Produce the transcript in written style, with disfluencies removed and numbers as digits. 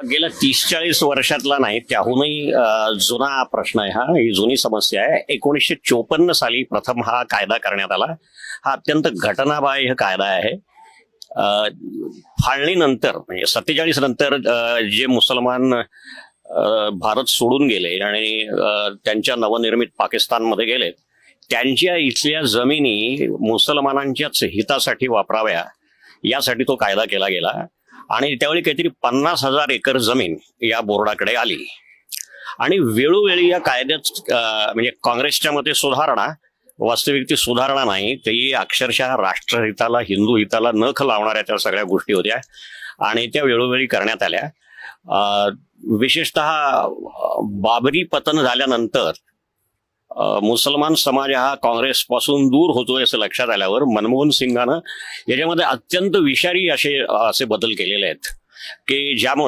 गेल्या 30-40 वर्षातला नाही, त्याहूनही जुना प्रश्न आहे. ही जुनी समस्या आहे. 1954 साली प्रथम हा कायदा करण्यात आला. हा अत्यंत घटनाबाह्य कायदा आहे. फाळणीनंतर म्हणजे 47 नंतर जे मुसलमान भारत सोडून गेले आणि त्यांच्या नवनिर्मित पाकिस्तानमध्ये गेले, त्यांच्या इथल्या जमिनी मुसलमानांच्याच हितासाठी वापराव्या यासाठी तो कायदा केला गेला. आणि त्यावेळी काहीतरी 50,000 एकर जमीन या बोर्डाकडे आली. आणि वेळोवेळी या कायद्यात म्हणजे काँग्रेसच्या मते सुधारणा, वास्तविक ती सुधारणा नाही, ती अक्षरशः राष्ट्रहिताला, हिंदू हिताला नख लावणाऱ्या त्या सगळ्या गोष्टी होत्या आणि त्या वेळोवेळी करण्यात आल्या. विशेषतः बाबरी पतन झाल्यानंतर मुसलमान समाज हा काँग्रेसपासून दूर होतोय असं लक्षात आल्यावर मनमोहन सिंगानं याच्यामध्ये अत्यंत विषारी असे बदल केलेले आहेत की ज्यामुळे